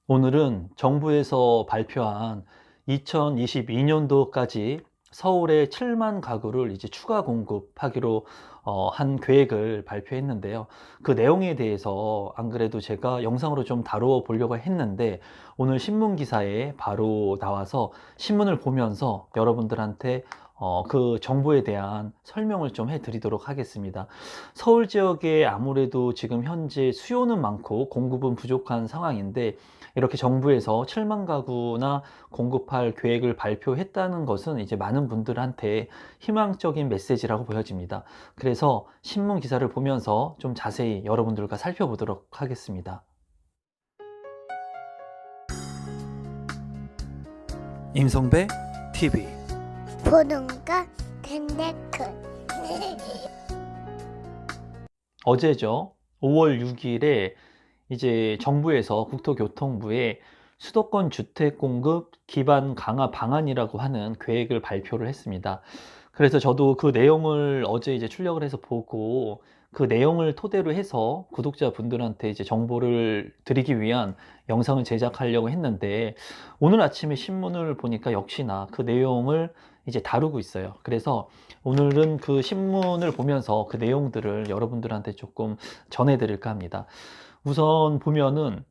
오늘은 정부에서 발표한 2022년도까지 서울에 7만 가구를 이제 추가 공급하기로 한 계획을 발표했는데요. 그 내용에 대해서 안 그래도 제가 영상으로 좀 다루어 보려고 했는데 오늘 신문 기사에 바로 나와서 신문을 보면서 여러분들한테 그 정보에 대한 설명을 좀 해드리도록 하겠습니다. 서울 지역에 아무래도 지금 현재 수요는 많고 공급은 부족한 상황인데 이렇게 정부에서 7만 가구나 공급할 계획을 발표했다는 것은 이제 많은 분들한테 희망적인 메시지라고 보여집니다. 그래서 신문 기사를 보면서 좀 자세히 여러분들과 살펴보도록 하겠습니다. 임성배 TV 보는가 텐데큰 어제죠. 5월 6일에 이제 정부에서 국토교통부에 수도권 주택 공급 기반 강화 방안이라고 하는 계획을 발표를 했습니다. 그래서 저도 그 내용을 어제 이제 출력을 해서 보고 그 내용을 토대로 해서 구독자분들한테 이제 정보를 드리기 위한 영상을 제작하려고 했는데 오늘 아침에 신문을 보니까 역시나 그 내용을 이제 다루고 있어요. 그래서 오늘은 그 신문을 보면서 그 내용들을 여러분들한테 조금 전해드릴까 합니다. 우선 보면은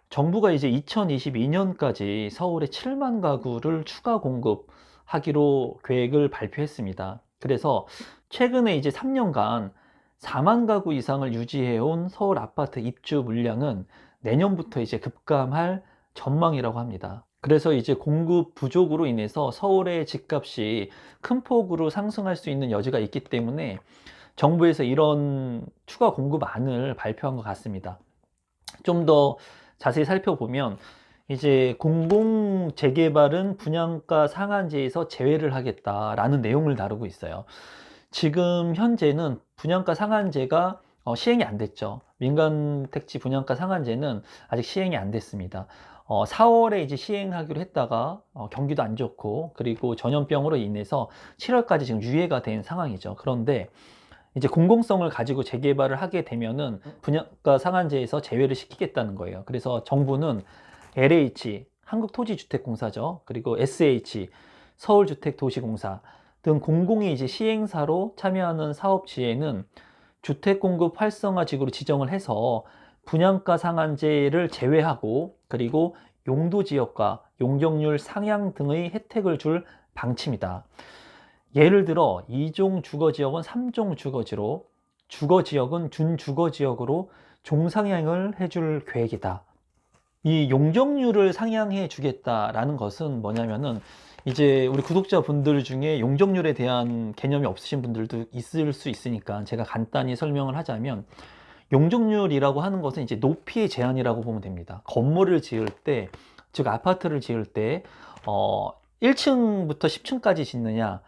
정부가 이제 2022년까지 서울에 7만 가구를 추가 공급하기로 계획을 발표했습니다. 그래서 최근에 이제 3년간 4만 가구 이상을 유지해온 서울 아파트 입주 물량은 내년부터 이제 급감할 전망이라고 합니다. 그래서 이제 공급 부족으로 인해서 서울의 집값이 큰 폭으로 상승할 수 있는 여지가 있기 때문에 정부에서 이런 추가 공급안을 발표한 것 같습니다. 좀 더 자세히 살펴보면 이제 공공 재개발은 분양가 상한제에서 제외를 하겠다라는 내용을 다루고 있어요. 지금 현재는 분양가 상한제가 시행이 안 됐죠. 민간 택지 분양가 상한제는 아직 시행이 안 됐습니다. 4월에 이제 시행하기로 했다가 경기도 안 좋고 그리고 전염병으로 인해서 7월까지 지금 유예가 된 상황이죠. 그런데 이제 공공성을 가지고 재개발을 하게 되면은 분양가 상한제에서 제외를 시키겠다는 거예요. 그래서 정부는 LH, 한국토지주택공사죠. 그리고 SH, 서울주택도시공사 등 공공이 이제 시행사로 참여하는 사업지에는 주택공급 활성화지구로 지정을 해서 분양가 상한제를 제외하고 그리고 용도지역과 용적률 상향 등의 혜택을 줄 방침이다. 예를 들어 2종 주거지역은 3종 주거지로 주거지역은 준주거지역으로 종상향을 해줄 계획이다. 이 용적률을 상향해 주겠다라는 것은 뭐냐면은 이제 우리 구독자분들 중에 용적률에 대한 개념이 없으신 분들도 있을 수 있으니까 제가 간단히 설명을 하자면 용적률이라고 하는 것은 이제 높이의 제한이라고 보면 됩니다. 건물을 지을 때, 즉 아파트를 지을 때 1층부터 10층까지 짓느냐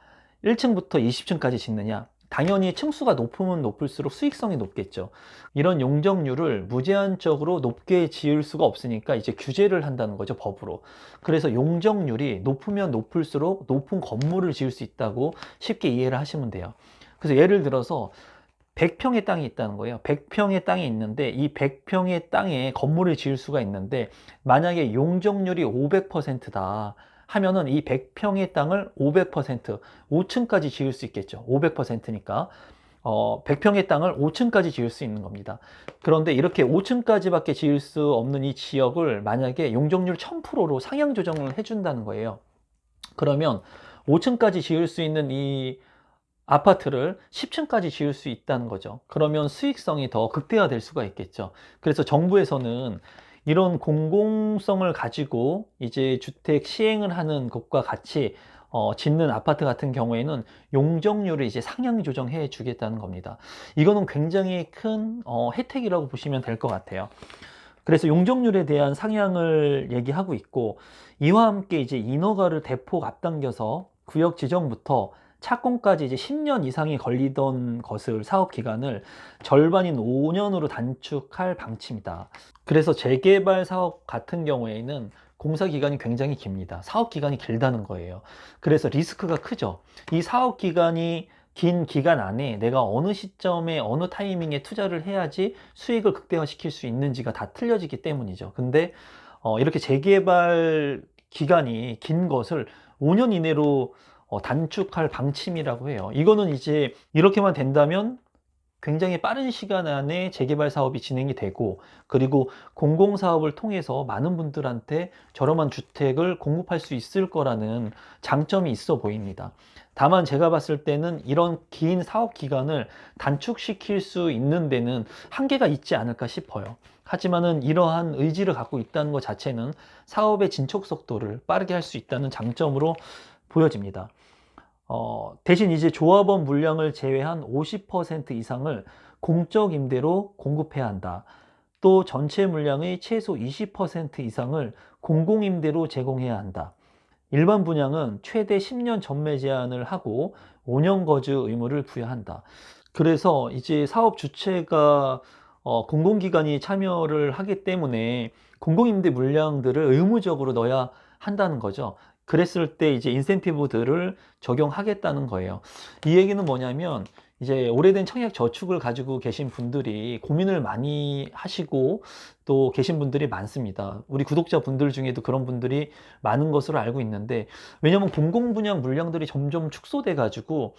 1층부터 20층까지 짓느냐, 당연히 층수가 높으면 높을수록 수익성이 높겠죠. 이런 용적률을 무제한적으로 높게 지을 수가 없으니까 이제 규제를 한다는 거죠, 법으로. 그래서 용적률이 높으면 높을수록 높은 건물을 지을 수 있다고 쉽게 이해를 하시면 돼요. 그래서 예를 들어서 100평의 땅이 있다는 거예요. 100평의 땅이 있는데 이 100평의 땅에 건물을 지을 수가 있는데 만약에 용적률이 500%다 하면은 이 100평의 땅을 500%, 5층까지 지을 수 있겠죠. 500%니까 100평의 땅을 5층까지 지을 수 있는 겁니다. 그런데 이렇게 5층까지밖에 지을 수 없는 이 지역을 만약에 용적률 1000%로 상향 조정을 해준다는 거예요. 그러면 5층까지 지을 수 있는 이 아파트를 10층까지 지을 수 있다는 거죠. 그러면 수익성이 더 극대화될 수가 있겠죠. 그래서 정부에서는 이런 공공성을 가지고 이제 주택 시행을 하는 것과 같이 짓는 아파트 같은 경우에는 용적률을 이제 상향 조정해 주겠다는 겁니다. 이거는 굉장히 큰 혜택이라고 보시면 될 것 같아요. 그래서 용적률에 대한 상향을 얘기하고 있고 이와 함께 이제 인허가를 대폭 앞당겨서 구역 지정부터 착공까지 이제 10년 이상이 걸리던 것을 사업 기간을 절반인 5년으로 단축할 방침이다. 그래서 재개발 사업 같은 경우에는 공사 기간이 굉장히 깁니다. 사업 기간이 길다는 거예요. 그래서 리스크가 크죠. 이 사업 기간이 긴 기간 안에 내가 어느 시점에 어느 타이밍에 투자를 해야지 수익을 극대화시킬 수 있는지가 다 틀려지기 때문이죠. 근데 이렇게 재개발 기간이 긴 것을 5년 이내로 단축할 방침이라고 해요. 이거는 이제 이렇게만 된다면 굉장히 빠른 시간 안에 재개발 사업이 진행이 되고, 그리고 공공사업을 통해서 많은 분들한테 저렴한 주택을 공급할 수 있을 거라는 장점이 있어 보입니다. 다만 제가 봤을 때는 이런 긴 사업 기간을 단축시킬 수 있는 데는 한계가 있지 않을까 싶어요. 하지만은 이러한 의지를 갖고 있다는 것 자체는 사업의 진척 속도를 빠르게 할 수 있다는 장점으로 보여집니다. 대신 이제 조합원 물량을 제외한 50% 이상을 공적 임대로 공급해야 한다. 또 전체 물량의 최소 20% 이상을 공공 임대로 제공해야 한다. 일반 분양은 최대 10년 전매 제한을 하고 5년 거주 의무를 부여한다. 그래서 이제 사업 주체가 공공기관이 참여를 하기 때문에 공공임대 물량들을 의무적으로 넣어야 한다는 거죠. 그랬을 때 이제 인센티브들을 적용하겠다는 거예요. 이 얘기는 뭐냐면 이제 오래된 청약 저축을 가지고 계신 분들이 고민을 많이 하시고 또 계신 분들이 많습니다. 우리 구독자분들 중에도 그런 분들이 많은 것으로 알고 있는데, 왜냐면 공공분양 물량들이 점점 축소돼 가지고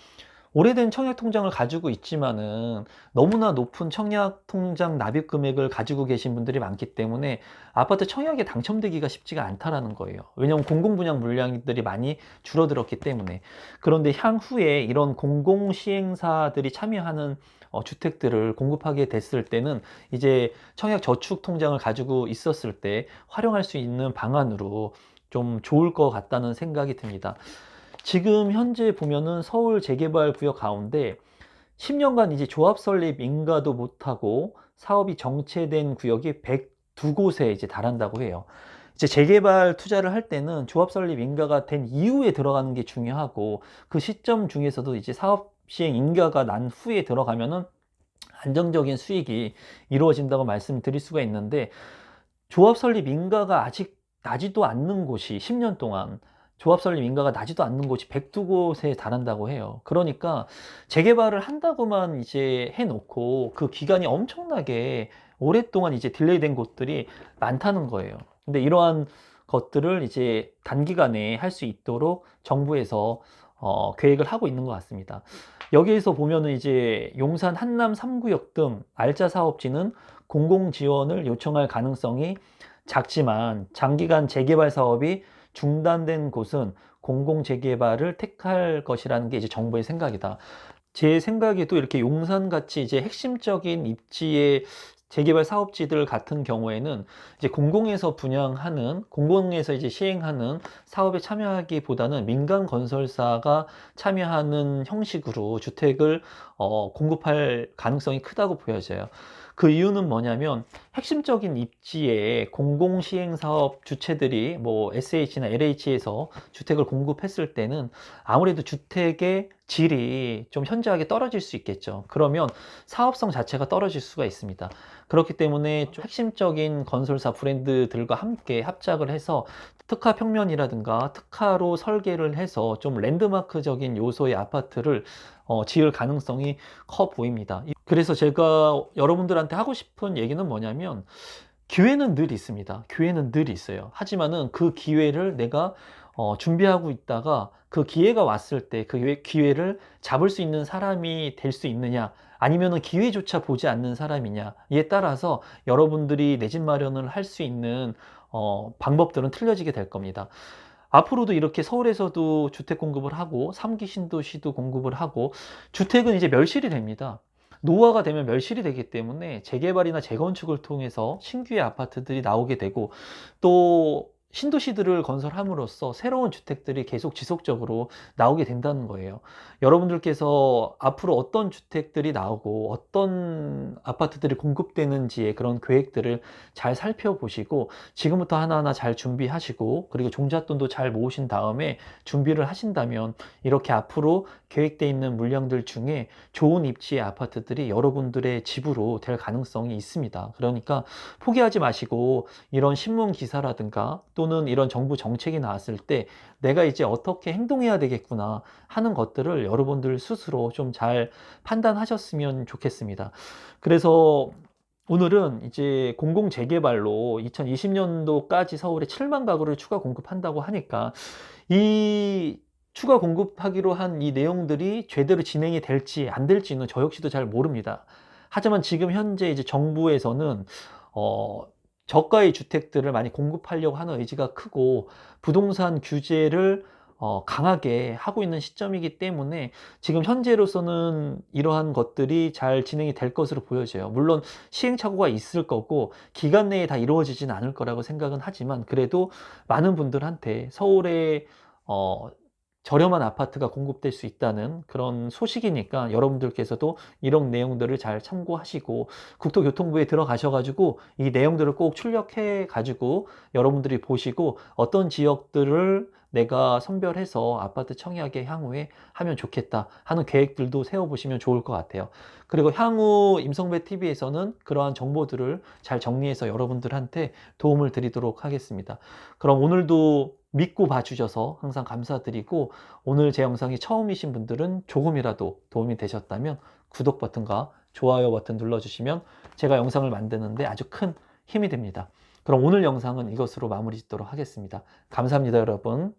오래된 청약 통장을 가지고 있지만은 너무나 높은 청약 통장 납입 금액을 가지고 계신 분들이 많기 때문에 아파트 청약에 당첨되기가 쉽지가 않다라는 거예요. 왜냐하면 공공분양 물량들이 많이 줄어들었기 때문에. 그런데 향후에 이런 공공시행사들이 참여하는 주택들을 공급하게 됐을 때는 이제 청약 저축 통장을 가지고 있었을 때 활용할 수 있는 방안으로 좀 좋을 것 같다는 생각이 듭니다. 지금 현재 보면은 서울 재개발 구역 가운데 10년간 이제 조합 설립 인가도 못하고 사업이 정체된 구역이 102곳에 이제 달한다고 해요. 이제 재개발 투자를 할 때는 조합 설립 인가가 된 이후에 들어가는 게 중요하고, 그 시점 중에서도 이제 사업 시행 인가가 난 후에 들어가면은 안정적인 수익이 이루어진다고 말씀드릴 수가 있는데, 조합 설립 인가가 아직 나지도 않는 곳이 10년 동안 조합 설립 인가가 나지도 않는 곳이 102곳에 달한다고 해요. 그러니까 재개발을 한다고만 이제 해놓고 그 기간이 엄청나게 오랫동안 이제 딜레이 된 곳들이 많다는 거예요. 근데 이러한 것들을 이제 단기간에 할 수 있도록 정부에서 계획을 하고 있는 것 같습니다. 여기에서 보면은 이제 용산 한남 3구역 등 알짜 사업지는 공공 지원을 요청할 가능성이 작지만 장기간 재개발 사업이 중단된 곳은 공공 재개발을 택할 것이라는 게 이제 정부의 생각이다. 제 생각에도 이렇게 용산같이 이제 핵심적인 입지의 재개발 사업지들 같은 경우에는 이제 공공에서 분양하는, 공공에서 이제 시행하는 사업에 참여하기보다는 민간 건설사가 참여하는 형식으로 주택을 공급할 가능성이 크다고 보여져요. 그 이유는 뭐냐면 핵심적인 입지에 공공시행사업 주체들이 뭐 SH나 LH에서 주택을 공급했을 때는 아무래도 주택의 질이 좀 현저하게 떨어질 수 있겠죠. 그러면 사업성 자체가 떨어질 수가 있습니다. 그렇기 때문에 좀 핵심적인 건설사 브랜드들과 함께 합작을 해서 특화 평면이라든가 특화로 설계를 해서 좀 랜드마크적인 요소의 아파트를 지을 가능성이 커 보입니다. 그래서 제가 여러분들한테 하고 싶은 얘기는 뭐냐면, 기회는 늘 있습니다. 기회는 늘 있어요. 하지만은 그 기회를 내가 준비하고 있다가 그 기회가 왔을 때 그 기회를 잡을 수 있는 사람이 될 수 있느냐, 아니면은 기회조차 보지 않는 사람이냐에 따라서 여러분들이 내 집 마련을 할 수 있는 방법들은 틀려지게 될 겁니다. 앞으로도 이렇게 서울에서도 주택 공급을 하고 3기 신도시도 공급을 하고, 주택은 이제 멸실이 됩니다. 노후화가 되면 멸실이 되기 때문에 재개발이나 재건축을 통해서 신규의 아파트들이 나오게 되고, 또 신도시들을 건설함으로써 새로운 주택들이 계속 지속적으로 나오게 된다는 거예요. 여러분들께서 앞으로 어떤 주택들이 나오고 어떤 아파트들이 공급되는지의 그런 계획들을 잘 살펴보시고 지금부터 하나하나 잘 준비하시고, 그리고 종잣돈도 잘 모으신 다음에 준비를 하신다면 이렇게 앞으로 계획되어 있는 물량들 중에 좋은 입지의 아파트들이 여러분들의 집으로 될 가능성이 있습니다. 그러니까 포기하지 마시고 이런 신문 기사라든가 또는 이런 정부 정책이 나왔을 때 내가 이제 어떻게 행동해야 되겠구나 하는 것들을 여러분들 스스로 좀 잘 판단하셨으면 좋겠습니다. 그래서 오늘은 이제 공공 재개발로 2020년도까지 서울에 7만 가구를 추가 공급한다고 하니까 이 추가 공급하기로 한 이 내용들이 제대로 진행이 될지 안 될지는 저 역시도 잘 모릅니다. 하지만 지금 현재 이제 정부에서는 어, 저가의 주택들을 많이 공급하려고 하는 의지가 크고 부동산 규제를 강하게 하고 있는 시점이기 때문에 지금 현재로서는 이러한 것들이 잘 진행이 될 것으로 보여져요. 물론 시행착오가 있을 거고 기간 내에 다 이루어지진 않을 거라고 생각은 하지만 그래도 많은 분들한테 서울에 어, 저렴한 아파트가 공급될 수 있다는 그런 소식이니까 여러분들께서도 이런 내용들을 잘 참고하시고 국토교통부에 들어가셔가지고 이 내용들을 꼭 출력해가지고 여러분들이 보시고 어떤 지역들을 내가 선별해서 아파트 청약에 향후에 하면 좋겠다 하는 계획들도 세워보시면 좋을 것 같아요. 그리고 향후 임성배 TV에서는 그러한 정보들을 잘 정리해서 여러분들한테 도움을 드리도록 하겠습니다. 그럼 오늘도 믿고 봐주셔서 항상 감사드리고 오늘 제 영상이 처음이신 분들은 조금이라도 도움이 되셨다면 구독 버튼과 좋아요 버튼 눌러주시면 제가 영상을 만드는데 아주 큰 힘이 됩니다. 그럼 오늘 영상은 이것으로 마무리 짓도록 하겠습니다. 감사합니다, 여러분.